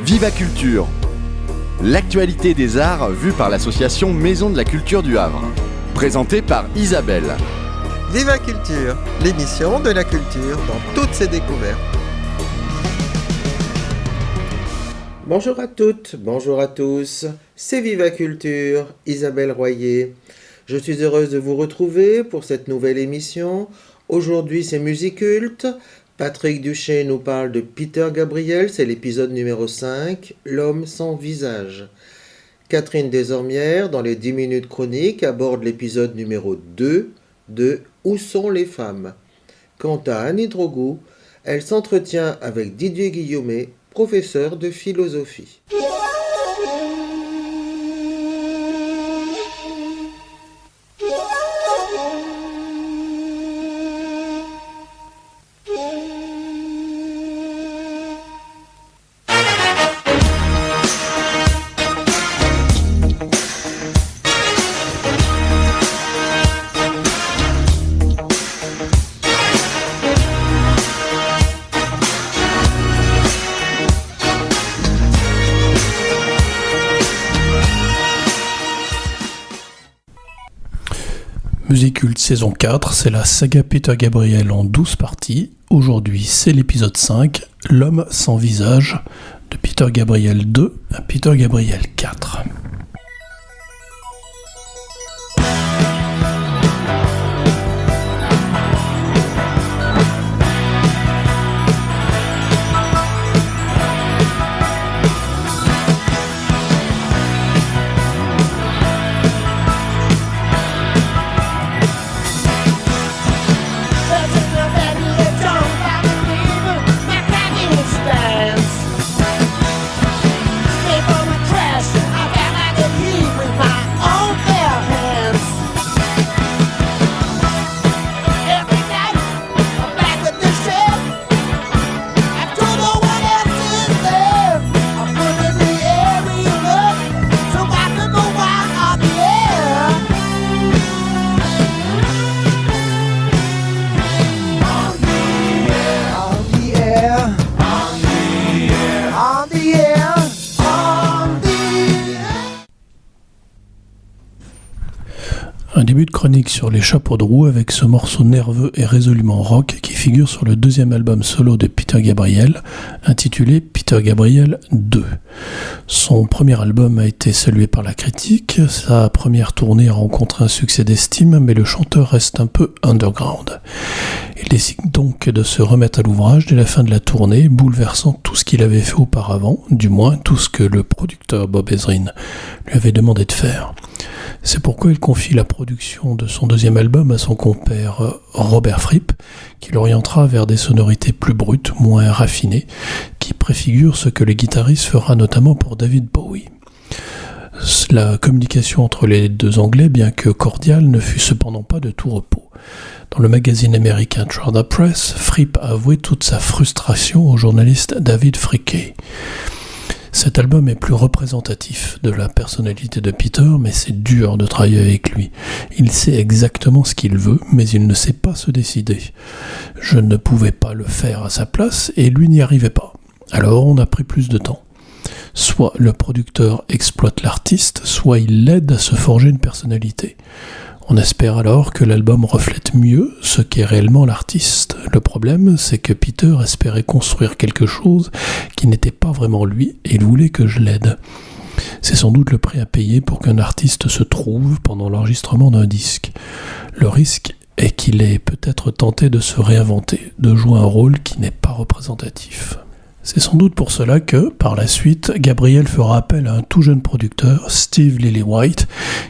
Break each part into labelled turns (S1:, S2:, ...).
S1: Viva Culture, l'actualité des arts vue par l'association Maison de la Culture du Havre. Présentée par Isabelle.
S2: Viva Culture, l'émission de la culture dans toutes ses découvertes. Bonjour à toutes, bonjour à tous, c'est Viva Culture, Isabelle Royer. Je suis heureuse de vous retrouver pour cette nouvelle émission. Aujourd'hui c'est Musiculte. Patrick Duché nous parle de Peter Gabriel, c'est l'épisode numéro 5, L'homme sans visage. Catherine Desormières, dans les 10 minutes chroniques, aborde l'épisode numéro 2 de Où sont les femmes. Quant à Annie Drogout, elle s'entretient avec Didier Guillaumet, professeur de philosophie.
S3: Musiculte saison 4, c'est la saga Peter Gabriel en 12 parties. Aujourd'hui, c'est l'épisode 5, L'homme sans visage, de Peter Gabriel 2 à Peter Gabriel 4. Un début de chronique sur les chapeaux de roue avec ce morceau nerveux et résolument rock qui figure sur le deuxième album solo de Peter Gabriel, intitulé Peter Gabriel 2. Son premier album a été salué par la critique, sa première tournée a rencontré un succès d'estime, mais le chanteur reste un peu underground. Il décide donc de se remettre à l'ouvrage dès la fin de la tournée, bouleversant tout ce qu'il avait fait auparavant, du moins tout ce que le producteur Bob Ezrin lui avait demandé de faire. C'est pourquoi il confie la production de son deuxième album à son compère Robert Fripp, qui l'orientera vers des sonorités plus brutes, moins raffinées, qui préfigurent ce que le guitariste fera notamment pour David Bowie. La communication entre les deux Anglais, bien que cordiale, ne fut cependant pas de tout repos. Dans le magazine américain Trouser Press, Fripp a avoué toute sa frustration au journaliste David Fricke. Cet album est plus représentatif de la personnalité de Peter, mais c'est dur de travailler avec lui. Il sait exactement ce qu'il veut, mais il ne sait pas se décider. Je ne pouvais pas le faire à sa place, et lui n'y arrivait pas. Alors on a pris plus de temps. Soit le producteur exploite l'artiste, soit il l'aide à se forger une personnalité. On espère alors que l'album reflète mieux ce qu'est réellement l'artiste. Le problème, c'est que Peter espérait construire quelque chose qui n'était pas vraiment lui et il voulait que je l'aide. C'est sans doute le prix à payer pour qu'un artiste se trouve pendant l'enregistrement d'un disque. Le risque est qu'il ait peut-être tenté de se réinventer, de jouer un rôle qui n'est pas représentatif. C'est sans doute pour cela que, par la suite, Gabriel fera appel à un tout jeune producteur, Steve Lillywhite,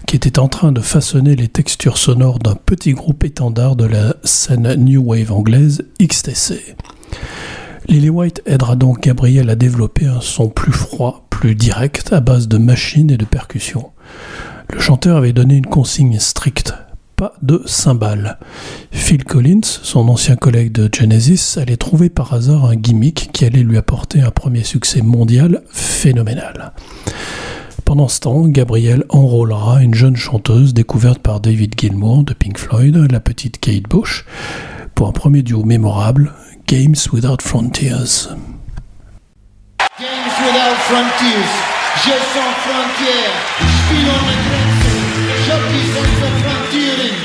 S3: qui était en train de façonner les textures sonores d'un petit groupe étendard de la scène New Wave anglaise, XTC. Lillywhite aidera donc Gabriel à développer un son plus froid, plus direct, à base de machines et de percussions. Le chanteur avait donné une consigne stricte: pas de cymbales. Phil Collins, son ancien collègue de Genesis, allait trouver par hasard un gimmick qui allait lui apporter un premier succès mondial phénoménal. Pendant ce temps, Gabriel enrôlera une jeune chanteuse découverte par David Gilmour de Pink Floyd, la petite Kate Bush, pour un premier duo mémorable, Games Without Frontiers.
S4: Games without frontiers. Je sans frontières, spiel ohne Grenzen, Jockey sans Frontieren.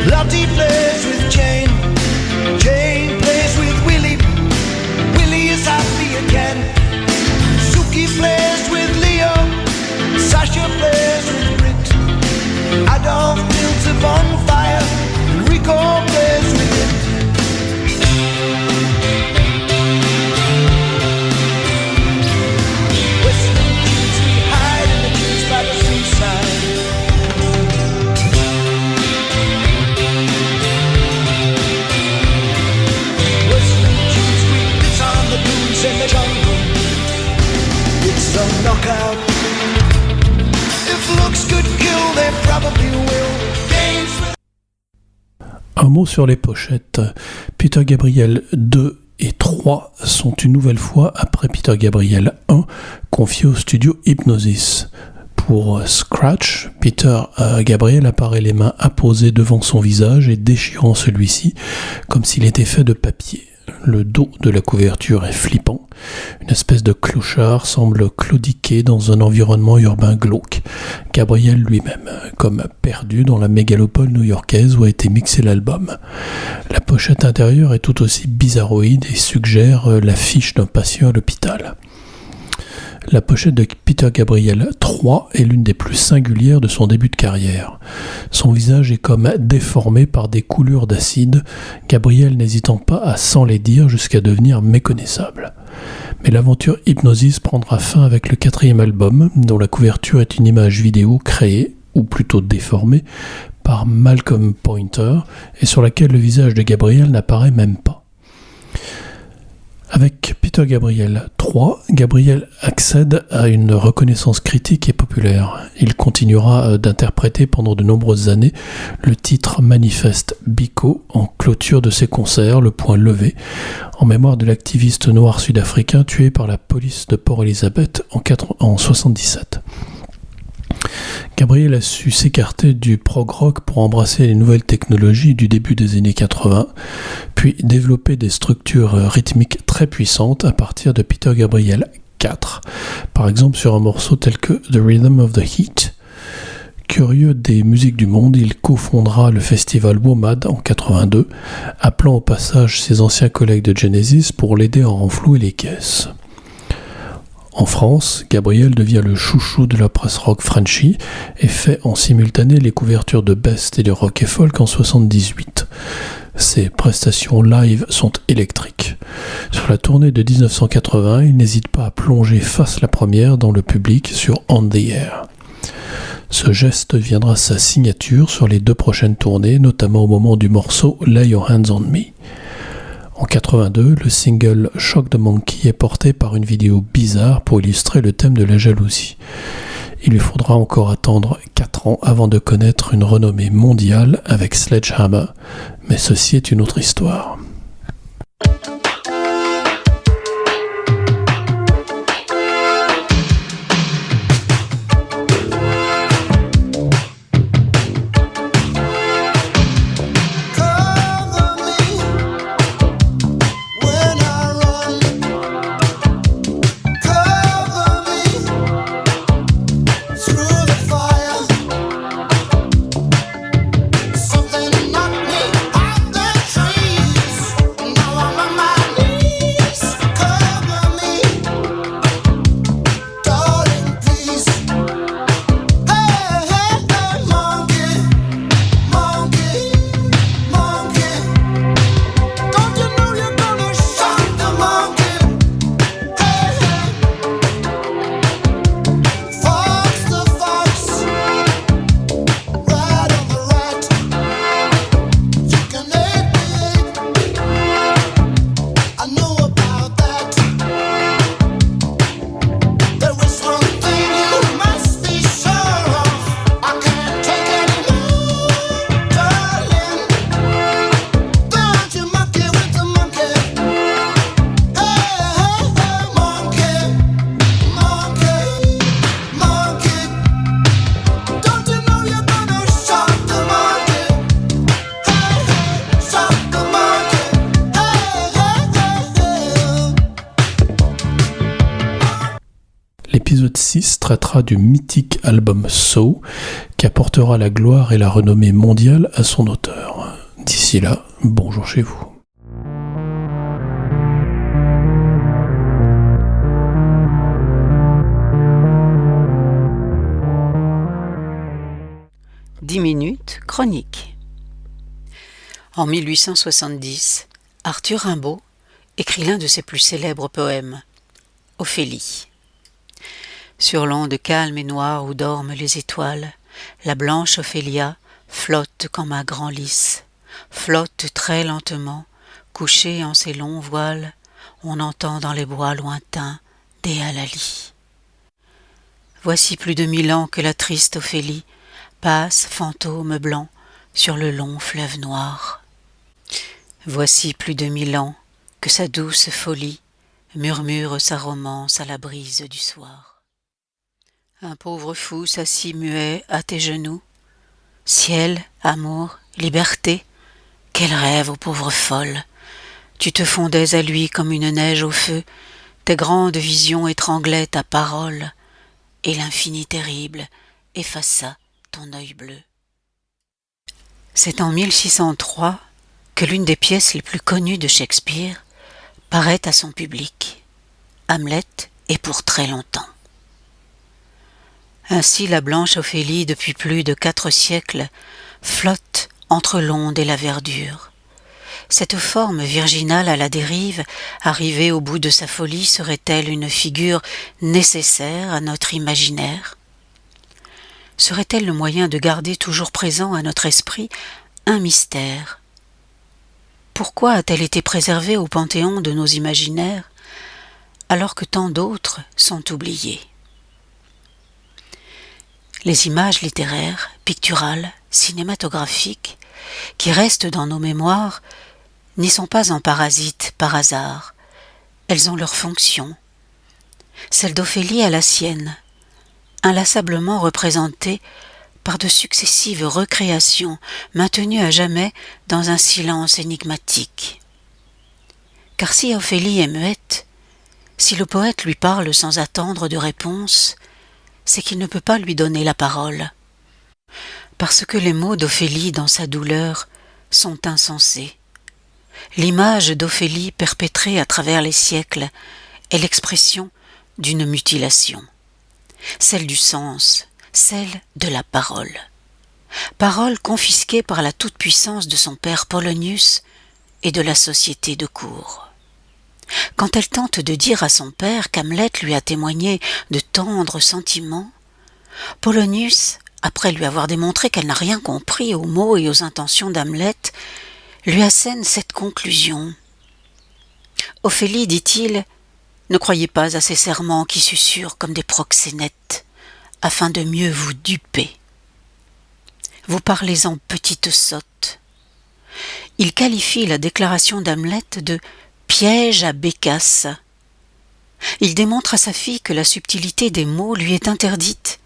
S5: Lottie plays with Jane, Jane plays with Willie, Willie is happy again. Suki plays with Leo, Sasha plays with Brit. Adolf builds a bonfire, Rico plays with it. Western kids, we hide in the trees by the seaside. In the jungle, it's a knockout. If looks could kill, they probably will.
S3: Un mot sur les pochettes. Peter Gabriel 2 et 3 sont une nouvelle fois après Peter Gabriel 1, confié au studio Hypnosis. Pour Scratch, Peter Gabriel apparaît les mains apposées devant son visage et déchirant celui-ci comme s'il était fait de papier. Le dos de la couverture est flippant. Une espèce de clochard semble claudiquer dans un environnement urbain glauque. Gabriel lui-même, comme perdu dans la mégalopole new-yorkaise où a été mixé l'album. La pochette intérieure est tout aussi bizarroïde et suggère l'affiche d'un patient à l'hôpital. La pochette de Peter Gabriel 3 est l'une des plus singulières de son début de carrière. Son visage est comme déformé par des coulures d'acide, Gabriel n'hésitant pas à s'enlaidir jusqu'à devenir méconnaissable. Mais l'aventure Hypnosis prendra fin avec le 4e album, dont la couverture est une image vidéo créée, ou plutôt déformée, par Malcolm Pointer, et sur laquelle le visage de Gabriel n'apparaît même pas. Avec Peter Gabriel 3, Gabriel accède à une reconnaissance critique et populaire. Il continuera d'interpréter pendant de nombreuses années le titre Manifeste Biko en clôture de ses concerts, le poing levé, en mémoire de l'activiste noir sud-africain tué par la police de Port Elizabeth en 1977. Gabriel a su s'écarter du prog rock pour embrasser les nouvelles technologies du début des années 80, puis développer des structures rythmiques très puissantes à partir de Peter Gabriel 4, par exemple sur un morceau tel que The Rhythm of the Heat. Curieux des musiques du monde, il cofondera le festival WOMAD en 82, appelant au passage ses anciens collègues de Genesis pour l'aider à renflouer les caisses. En France, Gabriel devient le chouchou de la presse rock Frenchy et fait en simultané les couvertures de Best et de Rock et Folk en 78. Ses prestations live sont électriques. Sur la tournée de 1980, il n'hésite pas à plonger face la première dans le public sur On the Air. Ce geste deviendra sa signature sur les 2 prochaines tournées, notamment au moment du morceau Lay Your Hands on Me. En 82, le single Shock the Monkey est porté par une vidéo bizarre pour illustrer le thème de la jalousie. Il lui faudra encore attendre 4 ans avant de connaître une renommée mondiale avec Sledgehammer, mais ceci est une autre histoire.
S5: Something knocked me off the trees. Now I'm on my
S3: L'épisode 6 traitera du mythique album So, qui apportera la gloire et la renommée mondiale à son auteur. D'ici là, bonjour chez vous.
S6: Dix minutes, chronique. En 1870, Arthur Rimbaud écrit l'un de ses plus célèbres poèmes, Ophélie. Sur l'onde calme et noire où dorment les étoiles, la blanche Ophélia flotte comme un grand lys, flotte très lentement, couchée en ses longs voiles, on entend dans les bois lointains des halalis. Voici plus de 1000 ans que la triste Ophélie passe, fantôme blanc, sur le long fleuve noir. Voici plus de 1000 ans que sa douce folie murmure sa romance à la brise du soir. Un pauvre fou s'assit muet à tes genoux. Ciel, amour, liberté, quel rêve, ô pauvre folle! Tu te fondais à lui comme une neige au feu, tes grandes visions étranglaient ta parole, et l'infini terrible effaça ton œil bleu. C'est en 1603 que l'une des pièces les plus connues de Shakespeare paraît à son public, Hamlet, et pour très longtemps. Ainsi la blanche Ophélie, depuis plus de 4 siècles, flotte entre l'onde et la verdure. Cette forme virginale à la dérive, arrivée au bout de sa folie, serait-elle une figure nécessaire à notre imaginaire? Serait-elle le moyen de garder toujours présent à notre esprit un mystère? Pourquoi a-t-elle été préservée au panthéon de nos imaginaires, alors que tant d'autres sont oubliées? Les images littéraires, picturales, cinématographiques, qui restent dans nos mémoires, n'y sont pas en parasites par hasard. Elles ont leur fonction. Celle d'Ophélie a la sienne, inlassablement représentée par de successives recréations maintenues à jamais dans un silence énigmatique. Car si Ophélie est muette, si le poète lui parle sans attendre de réponse, c'est qu'il ne peut pas lui donner la parole. Parce que les mots d'Ophélie dans sa douleur sont insensés. L'image d'Ophélie perpétrée à travers les siècles est l'expression d'une mutilation, celle du sens, celle de la parole. Parole confisquée par la toute-puissance de son père Polonius et de la société de cour. Quand elle tente de dire à son père qu'Hamlet lui a témoigné de tendres sentiments, Polonius, après lui avoir démontré qu'elle n'a rien compris aux mots et aux intentions d'Hamlet, lui assène cette conclusion. « Ophélie, dit-il, ne croyez pas à ces serments qui susurrent comme des proxénètes, afin de mieux vous duper. Vous parlez en petite sotte. » Il qualifie la déclaration d'Hamlet de « piège à bécasse ». Il démontre à sa fille que la subtilité des mots lui est interdite.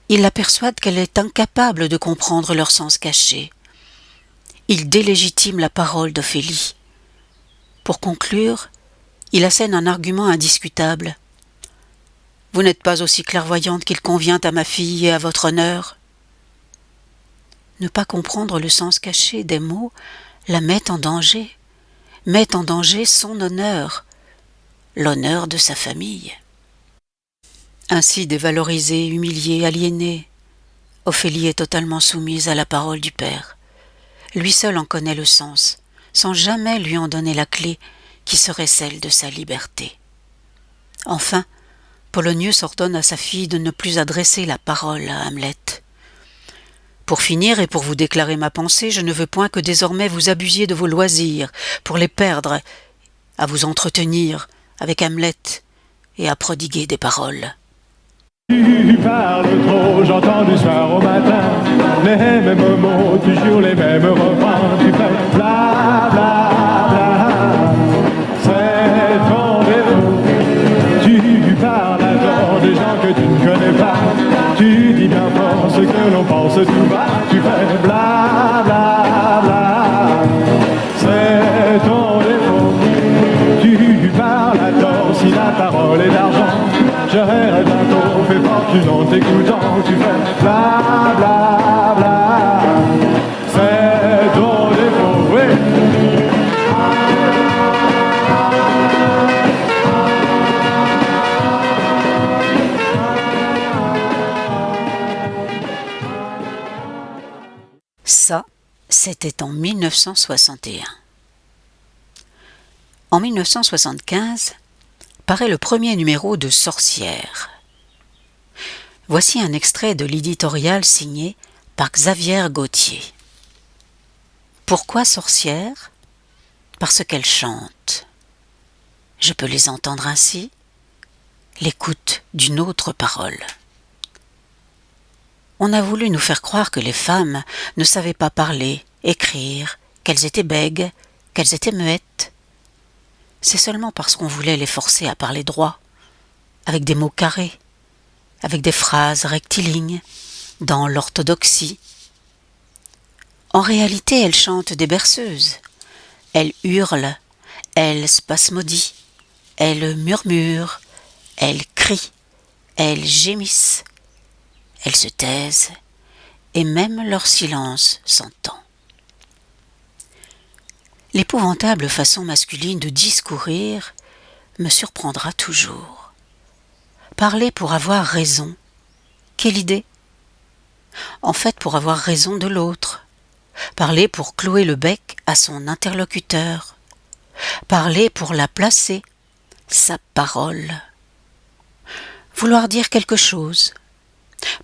S6: Il la persuade qu'elle est incapable de comprendre leur sens caché. Il délégitime la parole d'Ophélie. Pour conclure, il assène un argument indiscutable. « Vous n'êtes pas aussi clairvoyante qu'il convient à ma fille et à votre honneur. » Ne pas comprendre le sens caché des mots la met en danger son honneur, l'honneur de sa famille. Ainsi dévalorisée, humiliée, aliénée, Ophélie est totalement soumise à la parole du père. Lui seul en connaît le sens, sans jamais lui en donner la clé qui serait celle de sa liberté. Enfin, Polonius ordonne à sa fille de ne plus adresser la parole à Hamlet. Pour finir et pour vous déclarer ma pensée, je ne veux point que désormais vous abusiez de vos loisirs pour les perdre, à vous entretenir avec Hamlet et à prodiguer des paroles.
S7: Tu parles trop, j'entends du soir au matin les mêmes mots, toujours les mêmes refrains. Tu fais bla bla bla, c'est ton défaut. Tu parles à tant de gens que tu ne connais pas. Tu dis bien fort ce que l'on pense tout bas. Tu fais bla bla bla, c'est ton défaut. Tu parles à tort si la parole est d'argent. Je rêve d'un taux. une en t'écoutant, tu fais bla bla bla. C'est ton défaut, oui.
S6: Ça, c'était en 1961. En 1975, paraît le premier numéro de Sorcière. Voici un extrait de l'éditorial signé par Xavier Gauthier. Pourquoi Sorcière ? Parce qu'elles chantent. Je peux les entendre ainsi, l'écoute d'une autre parole. On a voulu nous faire croire que les femmes ne savaient pas parler, écrire, qu'elles étaient bègues, qu'elles étaient muettes. C'est seulement parce qu'on voulait les forcer à parler droit, avec des mots carrés, avec des phrases rectilignes, dans l'orthodoxie. En réalité, elles chantent des berceuses. Elles hurlent, elles spasmodient, elles murmurent, elles crient, elles gémissent. Elles se taisent, et même leur silence s'entend. L'épouvantable façon masculine de discourir me surprendra toujours. Parler pour avoir raison, quelle idée ? En fait, pour avoir raison de l'autre. Parler pour clouer le bec à son interlocuteur. Parler pour la placer, sa parole. Vouloir dire quelque chose.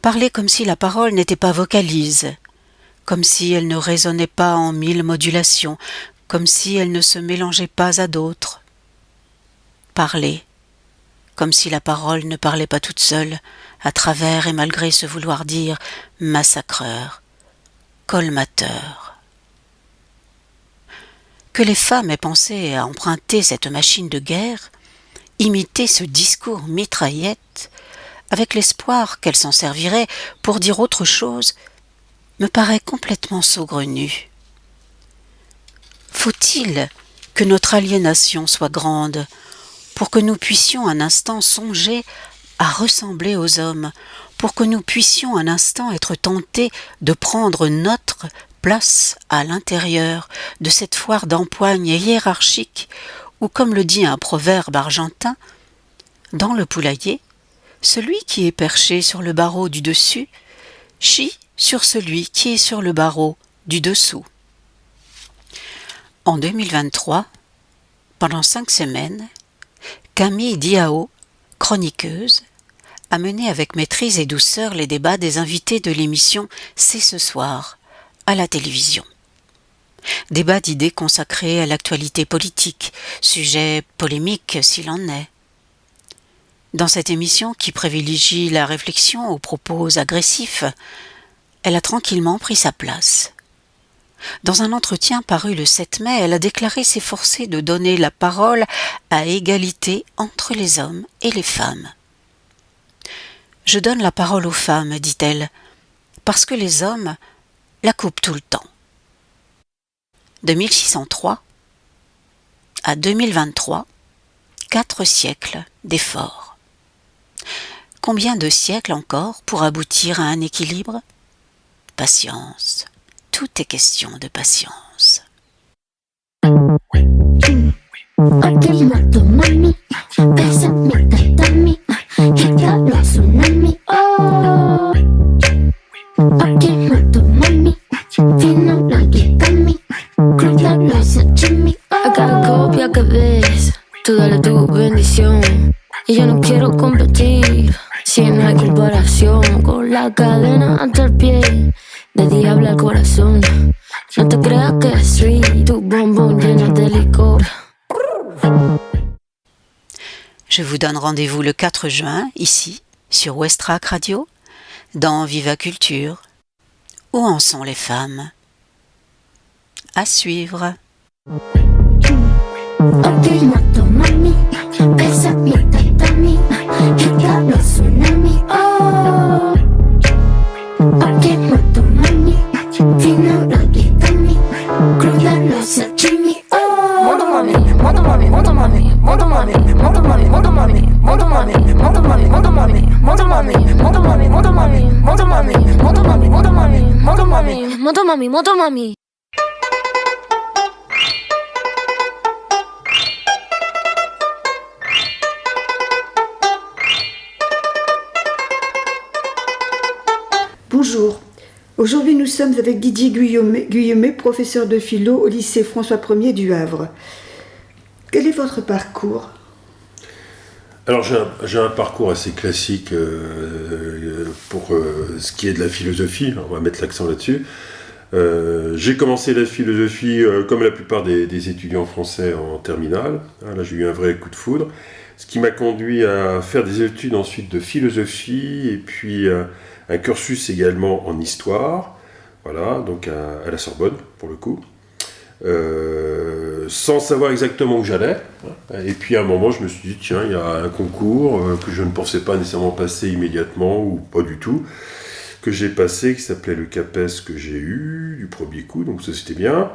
S6: Parler comme si la parole n'était pas vocalise, comme si elle ne résonnait pas en 1000 modulations, comme si elle ne se mélangeait pas à d'autres. Parler, comme si la parole ne parlait pas toute seule, à travers et malgré ce vouloir dire massacreur, colmateur. Que les femmes aient pensé à emprunter cette machine de guerre, imiter ce discours mitraillette, avec l'espoir qu'elle s'en servirait pour dire autre chose, me paraît complètement saugrenu. Faut-il que notre aliénation soit grande pour que nous puissions un instant songer à ressembler aux hommes, pour que nous puissions un instant être tentés de prendre notre place à l'intérieur de cette foire d'empoigne hiérarchique où, comme le dit un proverbe argentin, dans le poulailler, celui qui est perché sur le barreau du dessus chie sur celui qui est sur le barreau du dessous. En 2023, pendant 5 semaines, Camille Diao, chroniqueuse, a mené avec maîtrise et douceur les débats des invités de l'émission C'est ce soir, à la télévision. Débat d'idées consacrés à l'actualité politique, sujet polémique s'il en est. Dans cette émission qui privilégie la réflexion aux propos agressifs, elle a tranquillement pris sa place. Dans un entretien paru le 7 mai, elle a déclaré s'efforcer de donner la parole à égalité entre les hommes et les femmes. « Je donne la parole aux femmes, dit-elle, parce que les hommes la coupent tout le temps. » De 1603 à 2023, 4 siècles d'efforts. Combien de siècles encore pour aboutir à un équilibre ? Patience. Tout est question de patience.
S8: Cada copia que ves, tú dale tu bendición. Y yo no quiero competir, si no hay comparación. Con la cadena ante el pie, de diablo al corazón. No te creas que soy tu bombón llena de licor.
S6: Je vous donne rendez-vous le 4 juin, ici, sur Westrack Radio, dans Viva Culture. Où en sont les femmes ? À suivre.
S8: Monta mami, moto mami.
S9: Bonjour. Aujourd'hui, nous sommes avec Didier Guillemet, professeur de philo au lycée François Ier du Havre. Quel est votre parcours ?
S10: Alors j'ai un parcours assez classique pour ce qui est de la philosophie, on va mettre l'accent là-dessus. J'ai commencé la philosophie comme la plupart des étudiants français en terminale. Là j'ai eu un vrai coup de foudre, ce qui m'a conduit à faire des études ensuite de philosophie et puis un cursus également en histoire, voilà, donc à la Sorbonne pour le coup. Sans savoir exactement où j'allais. Et puis à un moment, je me suis dit, tiens, il y a un concours que je ne pensais pas nécessairement passer immédiatement, ou pas du tout, que j'ai passé, qui s'appelait le CAPES, que j'ai eu du premier coup, donc ça c'était bien.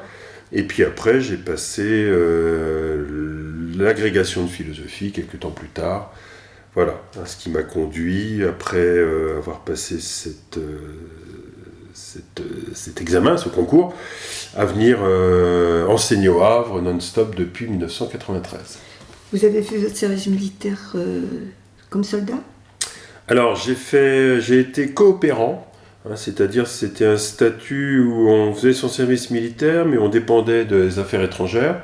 S10: Et puis après, j'ai passé l'agrégation de philosophie quelques temps plus tard. Voilà, ce qui m'a conduit, après avoir passé cet examen, ce concours, à venir enseigner au Havre non-stop depuis 1993.
S9: Vous avez fait votre service militaire comme soldat ?
S10: Alors j'ai été coopérant, c'est-à-dire c'était un statut où on faisait son service militaire, mais on dépendait des affaires étrangères,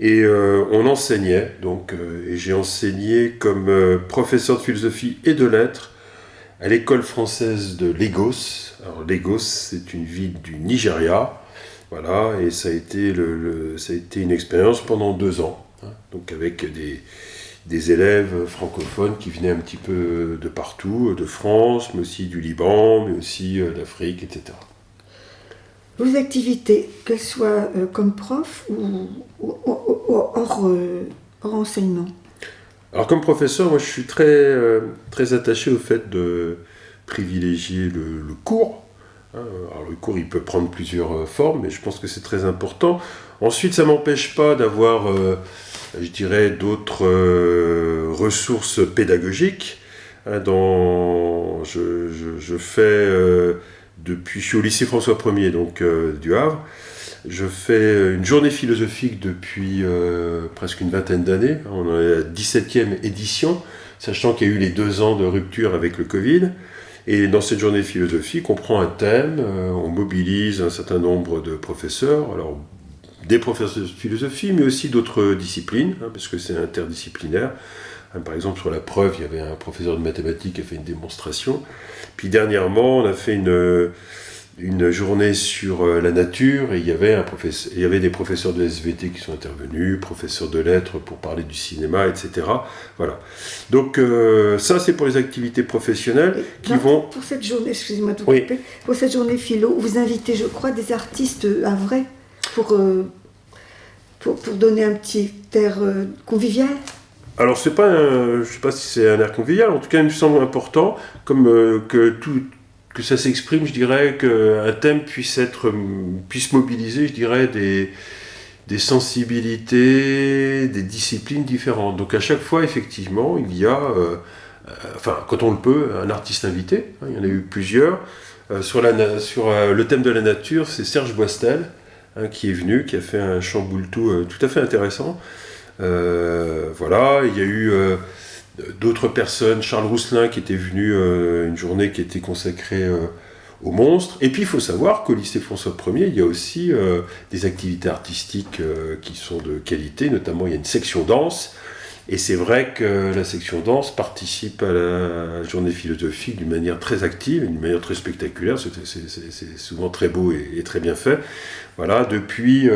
S10: et on enseignait, donc, et j'ai enseigné comme professeur de philosophie et de lettres à l'école française de Lagos. Alors Lagos, c'est une ville du Nigeria, voilà, et ça a été, ça a été une expérience pendant 2 ans, donc avec des élèves francophones qui venaient un petit peu de partout, de France, mais aussi du Liban, mais aussi d'Afrique, etc.
S9: Vos activités, qu'elles soient comme prof ou hors enseignement ?
S10: Alors comme professeur, moi je suis très attaché au fait de privilégier le cours. Alors le cours il peut prendre plusieurs formes, mais je pense que c'est très important. Ensuite ça ne m'empêche pas d'avoir, je dirais, d'autres ressources pédagogiques. Je fais, je suis au lycée François Ier, donc du Havre. Je fais une journée philosophique depuis presque une vingtaine d'années. On est à la 17e édition, sachant qu'il y a eu les 2 ans de rupture avec le Covid. Et dans cette journée philosophique, on prend un thème, on mobilise un certain nombre de professeurs, alors des professeurs de philosophie, mais aussi d'autres disciplines, parce que c'est interdisciplinaire. Par exemple, sur la preuve, il y avait un professeur de mathématiques qui a fait une démonstration. Puis dernièrement, on a fait une journée sur la nature, et il y avait des professeurs de SVT qui sont intervenus, professeurs de lettres pour parler du cinéma, etc. Voilà. Donc ça, c'est pour les activités professionnelles
S9: Pour cette journée, excusez-moi de vous couper, pour cette journée philo, vous invitez, je crois, des artistes havrais pour donner un petit air convivial.
S10: Alors, je ne sais pas si c'est un air convivial, en tout cas, il me semble important, comme que ça s'exprime, je dirais, qu'un thème puisse mobiliser, je dirais, des sensibilités, des disciplines différentes. Donc à chaque fois, effectivement, il y a, quand on le peut, un artiste invité. Il y en a eu plusieurs. Sur le thème de la nature, c'est Serge Boistel qui est venu, qui a fait un chamboultou tout à fait intéressant. Voilà, il y a eu d'autres personnes, Charles Rousselin qui était venu, une journée qui était consacrée aux monstres. Et puis il faut savoir qu'au lycée François Ier, il y a aussi des activités artistiques qui sont de qualité, notamment il y a une section danse, et c'est vrai que la section danse participe à la journée philosophique d'une manière très active, d'une manière très spectaculaire, c'est souvent très beau et très bien fait. Voilà, depuis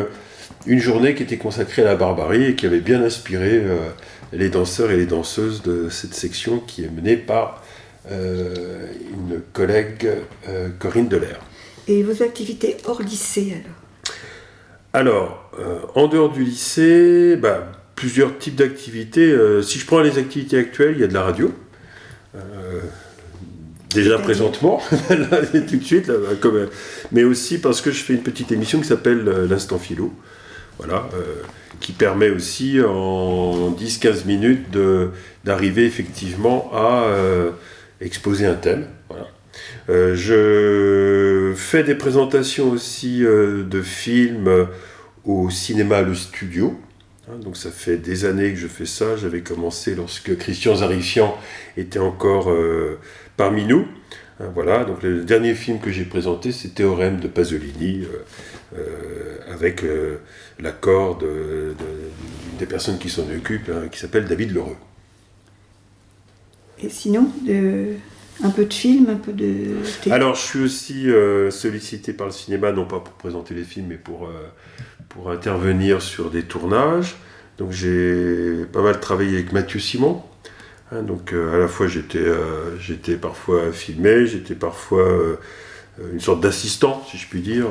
S10: une journée qui était consacrée à la barbarie et qui avait bien inspiré les danseurs et les danseuses de cette section qui est menée par une collègue, Corinne Delair.
S9: Et vos activités hors lycée
S10: alors, en dehors du lycée, plusieurs types d'activités. Si je prends les activités actuelles, il y a de la radio. Déjà présentement, là, tout de suite, mais aussi parce que je fais une petite émission qui s'appelle l'Instant Philo. Voilà, qui permet aussi en 10-15 minutes d'arriver effectivement à exposer un thème. Voilà. Je fais des présentations aussi de films au cinéma Le Studio. Donc ça fait des années que je fais ça. J'avais commencé lorsque Christian Zarifian était encore parmi nous. Voilà, donc le dernier film que j'ai présenté, c'est Théorème de Pasolini, avec l'accord des personnes qui s'en occupent, qui s'appelle David Lheureux.
S9: Et sinon, un peu de film, un peu de théâtre.
S10: Alors, je suis aussi sollicité par le cinéma, non pas pour présenter les films, mais pour intervenir sur des tournages. Donc, j'ai pas mal travaillé avec Mathieu Simon. Donc, à la fois, j'étais parfois filmé, j'étais parfois une sorte d'assistant, si je puis dire,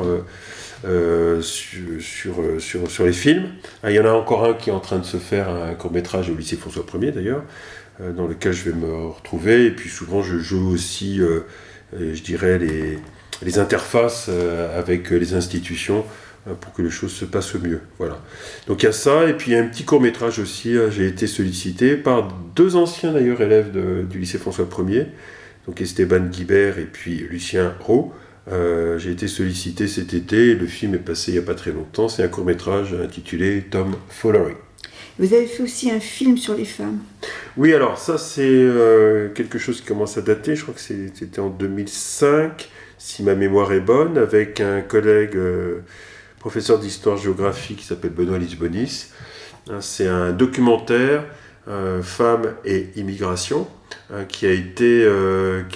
S10: sur les films. Il y en a encore un qui est en train de se faire, un court-métrage au lycée François 1er, d'ailleurs, dans lequel je vais me retrouver. Et puis souvent je joue aussi, je dirais, les interfaces avec les institutions pour que les choses se passent au mieux. Voilà. Donc il y a ça, et puis il y a un petit court-métrage aussi. J'ai été sollicité par 2 anciens d'ailleurs élèves du lycée François 1er, donc Esteban Guibert et puis Lucien Roux. J'ai été sollicité cet été, le film est passé il n'y a pas très longtemps. C'est un court-métrage intitulé Tom Follery.
S9: Vous avez fait aussi un film sur les femmes.
S10: Oui, alors ça c'est quelque chose qui commence à dater, je crois que c'était en 2005, si ma mémoire est bonne, avec un collègue professeur d'histoire-géographie qui s'appelle Benoît Lisbonis. C'est un documentaire Femmes et immigration qui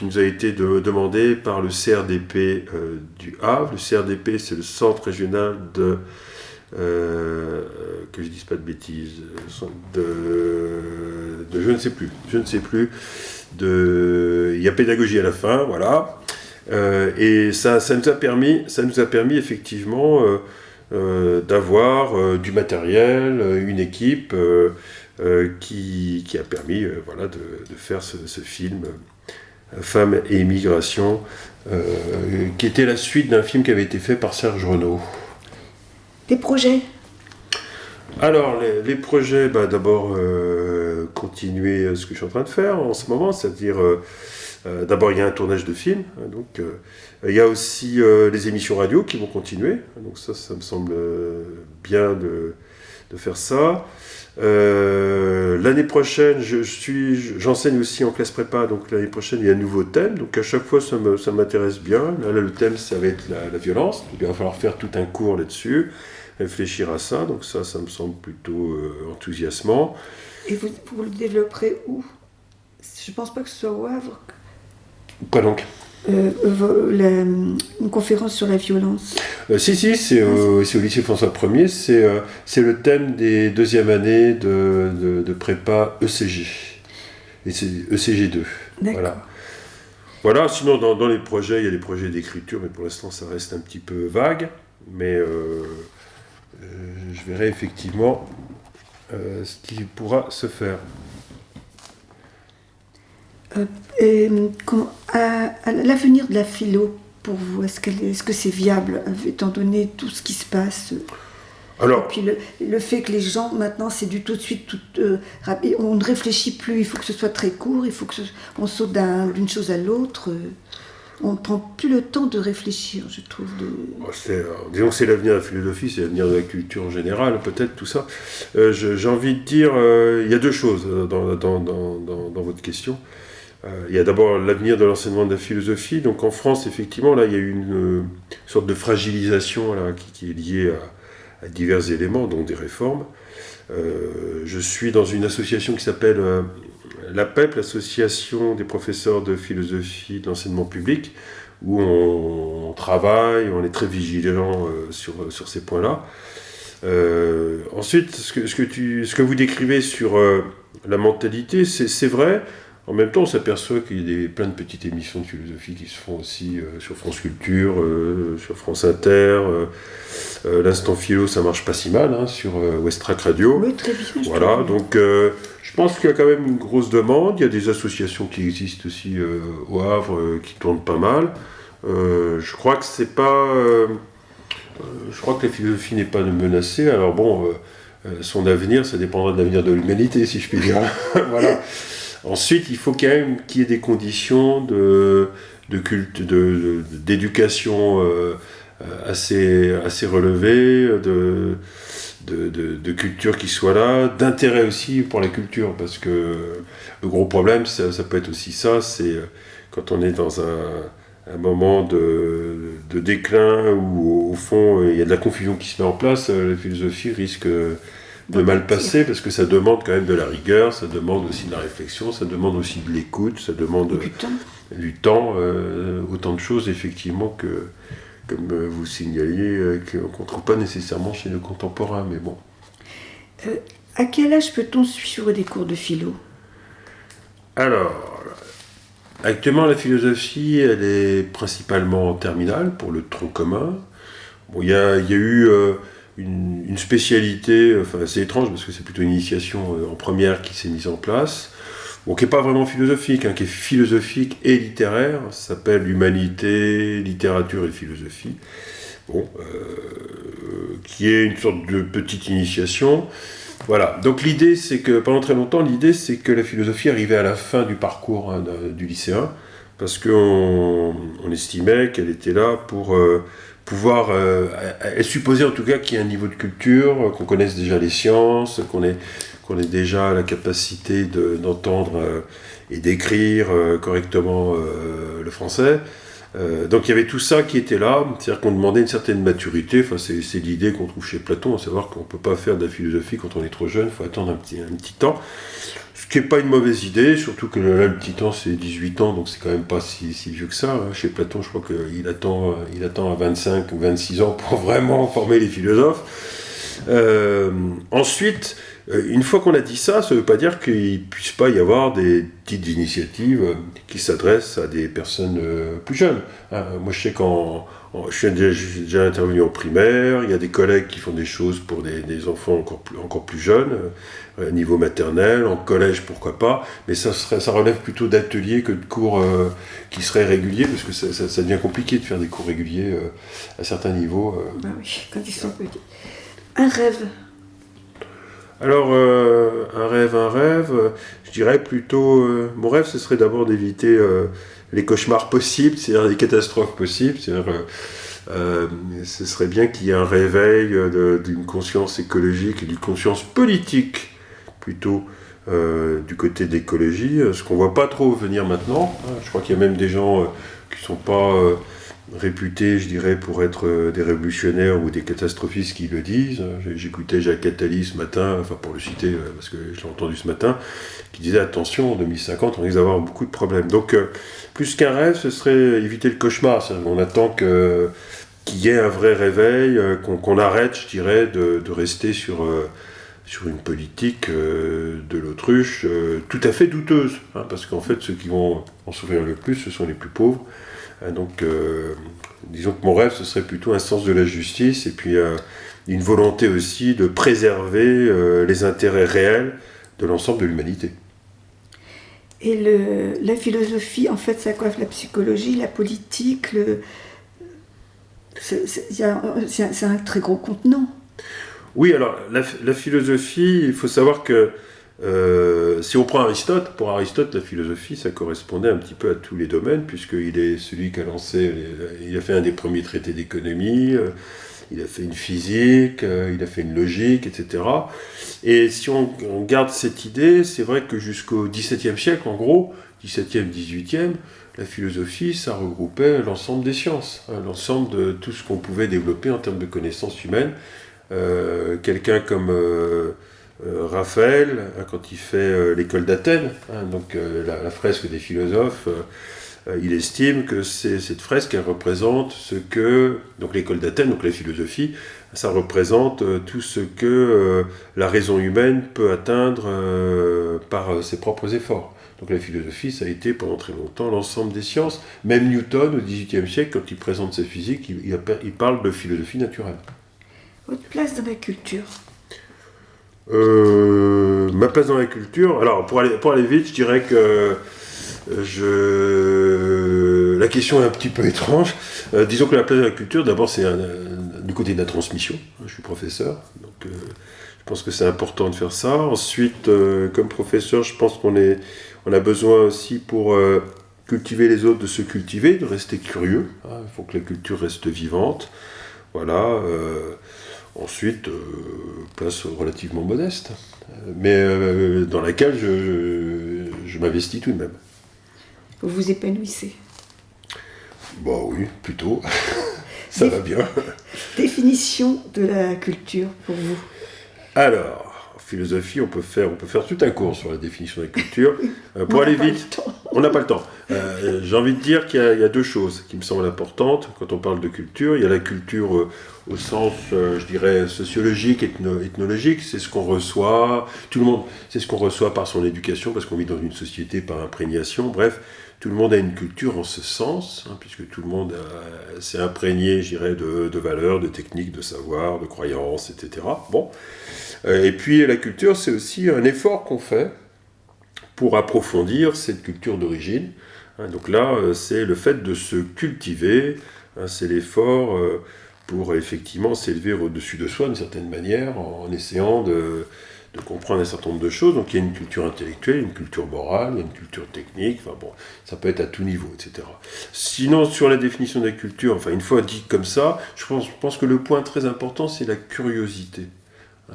S10: nous a été demandé par le CRDP du Havre. Le CRDP, c'est le Centre régional de... que je dise pas de bêtises, je ne sais plus, il y a pédagogie à la fin, voilà, et ça nous a permis effectivement d'avoir du matériel, une équipe qui a permis voilà, de faire ce film Femmes et immigration, qui était la suite d'un film qui avait été fait par Serge Renaud.
S9: Des projets?
S10: Alors, les projets, d'abord, continuer ce que je suis en train de faire en ce moment, c'est-à-dire, d'abord, il y a un tournage de film, donc il y a aussi les émissions radio qui vont continuer, donc ça me semble bien de faire ça. L'année prochaine, j'enseigne aussi en classe prépa, donc l'année prochaine, il y a un nouveau thème, donc à chaque fois, ça m'intéresse bien. Là, le thème, ça va être la violence, donc il va falloir faire tout un cours là-dessus, réfléchir à ça, donc ça me semble plutôt enthousiasmant.
S9: Et vous le développerez où? Je pense pas que ce soit au Havre.
S10: Quoi donc?
S9: Une conférence sur la violence.
S10: Si, c'est au lycée François 1er, c'est le thème des 2e années de prépa ECG. Et c'est ECG 2.
S9: D'accord.
S10: Voilà, sinon dans les projets, il y a des projets d'écriture, mais pour l'instant ça reste un petit peu vague. Mais je verrai effectivement ce qui pourra se faire.
S9: À l'avenir de la philo, pour vous, est-ce que c'est viable, étant donné tout ce qui se passe? Alors, et puis le fait que les gens, maintenant, c'est du tout de suite, rapide, on ne réfléchit plus, il faut que ce soit très court, il faut qu'on saute d'une chose à l'autre. On ne prend plus le temps de réfléchir, je trouve.
S10: Disons que c'est l'avenir de la philosophie, c'est l'avenir de la culture en général, peut-être, tout ça. J'ai envie de dire, il y a 2 choses dans votre question. Il y a d'abord l'avenir de l'enseignement de la philosophie. Donc en France, effectivement, là, il y a eu une sorte de fragilisation là, qui est liée à divers éléments, dont des réformes. Je suis dans une association qui s'appelle l'APEP, l'Association des professeurs de philosophie de l'enseignement public, où on travaille, on est très vigilant sur ces points-là. Ensuite, ce que vous décrivez sur la mentalité, c'est vrai. En même temps, on s'aperçoit qu'il y a plein de petites émissions de philosophie qui se font aussi sur France Culture, sur France Inter. L'Instant Philo, ça marche pas si mal, sur Westrack Radio.
S9: Oui, très bien.
S10: Voilà, donc je pense qu'il y a quand même une grosse demande. Il y a des associations qui existent aussi au Havre qui tournent pas mal. Je crois que c'est pas... je crois que la philosophie n'est pas menacée. Alors bon, son avenir, ça dépendra de l'avenir de l'humanité, si je puis dire. Voilà. Ensuite, il faut quand même qu'il y ait des conditions de culte, d'éducation assez relevées, de culture qui soit là, d'intérêt aussi pour la culture, parce que le gros problème, ça peut être aussi ça, c'est quand on est dans un moment de déclin où au fond il y a de la confusion qui se met en place, la philosophie risque de mal passer, parce que ça demande quand même de la rigueur, ça demande aussi de la réflexion, ça demande aussi de l'écoute, ça demande du temps, autant de choses effectivement que, comme vous signaliez, qu'on ne trouve pas nécessairement chez nos contemporains, mais bon.
S9: À quel âge peut-on suivre des cours de philo ?
S10: Alors, actuellement la philosophie, elle est principalement en terminale pour le tronc commun. Bon, il y a eu une spécialité, enfin assez étrange parce que c'est plutôt une initiation en première qui s'est mise en place, bon, qui n'est pas vraiment philosophique, qui est philosophique et littéraire, ça s'appelle Humanité, Littérature et Philosophie, bon, qui est une sorte de petite initiation. Voilà, donc l'idée c'est que, pendant très longtemps, l'idée c'est que la philosophie arrivait à la fin du parcours du lycéen, parce qu'on estimait qu'elle était là pour pouvoir, elle supposait en tout cas qu'il y ait un niveau de culture, qu'on connaisse déjà les sciences, qu'on ait déjà la capacité d'entendre et d'écrire correctement le français. Donc il y avait tout ça qui était là, c'est-à-dire qu'on demandait une certaine maturité, enfin, c'est l'idée qu'on trouve chez Platon, à savoir qu'on ne peut pas faire de la philosophie quand on est trop jeune, il faut attendre un petit temps. Ce qui n'est pas une mauvaise idée, surtout que là, le petit temps, c'est 18 ans, donc c'est quand même pas si vieux que ça. Hein. Chez Platon, je crois qu'il attend à 25 ou 26 ans pour vraiment former les philosophes. Ensuite, une fois qu'on a dit ça, ça ne veut pas dire qu'il ne puisse pas y avoir des petites initiatives qui s'adressent à des personnes plus jeunes. Hein. Moi, je sais je suis déjà intervenu en primaire, il y a des collègues qui font des choses pour des enfants encore plus jeunes, niveau maternel, en collège, pourquoi pas, mais ça relève plutôt d'ateliers que de cours qui seraient réguliers, parce que ça devient compliqué de faire des cours réguliers à certains niveaux.
S9: Bah oui, quand ils sont petits. Un rêve.
S10: Alors, un rêve, je dirais plutôt... mon rêve, ce serait d'abord d'éviter les cauchemars possibles, c'est-à-dire les catastrophes possibles, c'est-à-dire... ce serait bien qu'il y ait un réveil d'une conscience écologique et d'une conscience politique, plutôt, du côté de l'écologie, ce qu'on ne voit pas trop venir maintenant. Je crois qu'il y a même des gens qui ne sont pas... réputés, je dirais, pour être des révolutionnaires ou des catastrophistes qui le disent. J'écoutais Jacques Attali ce matin, enfin pour le citer, parce que je l'ai entendu ce matin, qui disait attention, en 2050, on risque d'avoir beaucoup de problèmes. Donc, plus qu'un rêve, ce serait éviter le cauchemar. On attend qu'il y ait un vrai réveil, qu'on arrête, je dirais, de rester sur une politique de l'autruche tout à fait douteuse, hein, parce qu'en fait, ceux qui vont en souffrir le plus, ce sont les plus pauvres. Donc, disons que mon rêve, ce serait plutôt un sens de la justice et puis une volonté aussi de préserver les intérêts réels de l'ensemble de l'humanité.
S9: Et la philosophie, en fait, ça coiffe la psychologie, la politique, c'est un très gros contenant. Oui, alors, la philosophie, il faut savoir que si on prend Aristote, pour Aristote, la philosophie, ça correspondait un petit peu à tous les domaines, puisqu'il est celui qui a lancé, il a fait un des premiers traités d'économie, il a fait une physique, il a fait une logique, etc. Et si on garde cette idée, c'est vrai que jusqu'au XVIIe siècle, en gros, XVIIe, XVIIIe, la philosophie, ça regroupait l'ensemble des sciences, hein, l'ensemble de tout ce qu'on pouvait développer en termes de connaissances humaines. Quelqu'un comme... Raphaël, quand il fait l'école d'Athènes, hein, donc la fresque des philosophes, il estime que cette fresque, elle représente ce que, donc l'école d'Athènes, donc la philosophie, ça représente tout ce que la raison humaine peut atteindre par ses propres efforts. Donc la philosophie, ça a été pendant très longtemps l'ensemble des sciences. Même Newton, au XVIIIe siècle, quand il présente sa physique, il parle de philosophie naturelle. Votre place dans la culture?
S10: Ma place dans la culture, alors pour aller vite, je dirais que la question est un petit peu étrange. Disons que la place dans la culture, d'abord c'est du côté de la transmission. Je suis professeur, donc je pense que c'est important de faire ça. Ensuite, comme professeur, je pense qu'on a besoin aussi pour cultiver les autres de se cultiver, de rester curieux. Hein, il faut que la culture reste vivante. Voilà. Ensuite, place relativement modeste, mais dans laquelle je m'investis tout de même.
S9: Vous vous épanouissez?
S10: Bon, oui, plutôt. Ça va bien.
S9: Définition de la culture pour vous?
S10: Alors, en philosophie, on peut faire tout un cours sur la définition de la culture. Pour aller vite, on n'a pas le temps. J'ai envie de dire qu'il y a deux choses qui me semblent importantes quand on parle de culture. Il y a la culture au sens, je dirais, sociologique, ethnologique. C'est ce qu'on reçoit, tout le monde, c'est ce qu'on reçoit par son éducation, parce qu'on vit dans une société par imprégnation. Bref, tout le monde a une culture en ce sens, hein, puisque tout le monde s'est imprégné, je dirais, de valeurs, de techniques, de savoirs, de croyances, etc. Bon. Et puis la culture, c'est aussi un effort qu'on fait pour approfondir cette culture d'origine. Hein, donc là, c'est le fait de se cultiver, hein, c'est l'effort pour effectivement s'élever au-dessus de soi d'une certaine manière, en essayant de comprendre un certain nombre de choses. Donc il y a une culture intellectuelle, une culture morale, il y a une culture technique, enfin bon, ça peut être à tout niveau, etc. Sinon, sur la définition de la culture, enfin une fois dit comme ça, je pense que le point très important, c'est la curiosité.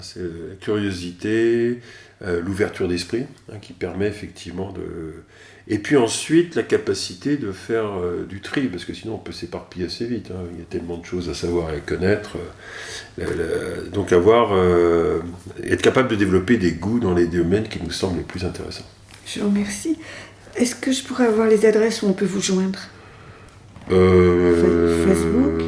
S10: C'est la curiosité, l'ouverture d'esprit, hein, qui permet effectivement de... Et puis ensuite, la capacité de faire du tri, parce que sinon on peut s'éparpiller assez vite. Hein. Il y a tellement de choses à savoir et à connaître. Donc être capable de développer des goûts dans les domaines qui nous semblent les plus intéressants.
S9: Je vous remercie. Est-ce que je pourrais avoir les adresses où on peut vous joindre? Facebook?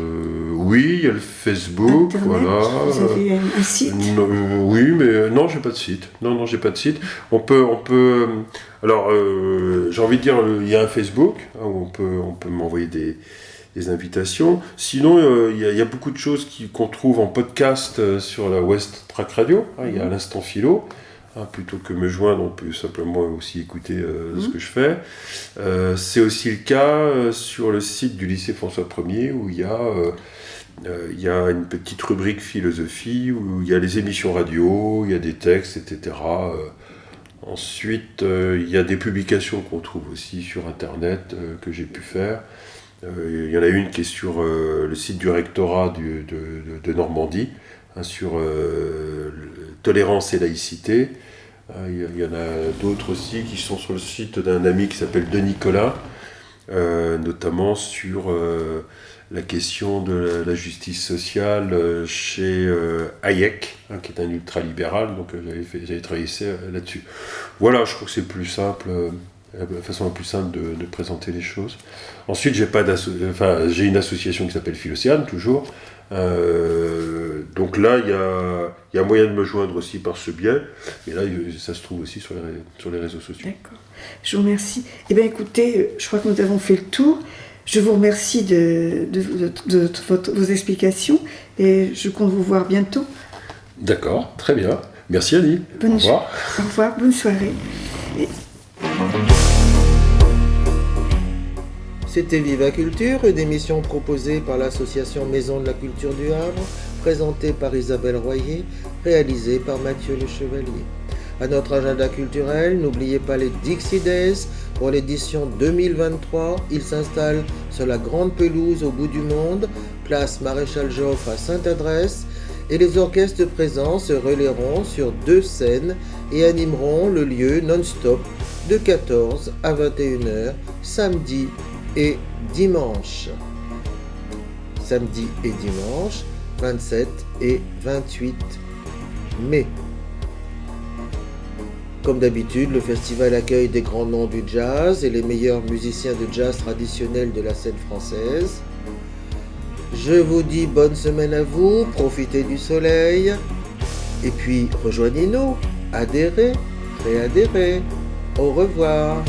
S10: Oui, il y a le Facebook,
S9: Internet,
S10: voilà.
S9: Vous avez un site?
S10: Oui, mais non, j'ai pas de site. Non, j'ai pas de site. On peut. Alors, j'ai envie de dire, il y a un Facebook hein, où on peut m'envoyer des invitations. Sinon, il y a beaucoup de choses qu'on trouve en podcast sur la West Track Radio. Hein, il y a l'Instant Philo. Hein, plutôt que me joindre, on peut simplement aussi écouter ce que je fais. C'est aussi le cas sur le site du lycée François 1er où il y a une petite rubrique philosophie, où il y a les émissions radio, il y a des textes, etc. Ensuite, il y a des publications qu'on trouve aussi sur Internet que j'ai pu faire. Il y en a une qui est sur le site du rectorat de Normandie, hein, sur tolérance et laïcité. Il y en a d'autres aussi qui sont sur le site d'un ami qui s'appelle Denis Collin, notamment sur la question de la justice sociale chez Hayek, hein, qui est un ultralibéral, donc j'avais travaillé là-dessus. Voilà, je crois que c'est plus simple, la façon la plus simple de présenter les choses. Ensuite, j'ai une association qui s'appelle Philocéane, toujours. Donc là, il y a moyen de me joindre aussi par ce biais, mais là, ça se trouve aussi sur les réseaux sociaux.
S9: D'accord. Je vous remercie. Eh bien, écoutez, je crois que nous avons fait le tour. Je vous remercie de vos explications et je compte vous voir bientôt.
S10: D'accord, très bien. Merci Annie. Au revoir.
S9: Au revoir, bonne soirée.
S2: C'était Viva Culture, une émission proposée par l'association Maison de la Culture du Havre, présentée par Isabelle Royer, réalisée par Mathieu Le Chevalier. À notre agenda culturel, n'oubliez pas les Dixie Days. Pour l'édition 2023, ils s'installent sur la grande pelouse au bout du monde, place Maréchal Joffre à Sainte-Adresse, et les orchestres présents se relayeront sur 2 scènes et animeront le lieu non-stop de 14 à 21h, samedi et dimanche. Samedi et dimanche, 27 et 28 mai. Comme d'habitude, le festival accueille des grands noms du jazz et les meilleurs musiciens de jazz traditionnels de la scène française. Je vous dis bonne semaine à vous, profitez du soleil, et puis rejoignez-nous, adhérez, réadhérez. Au revoir.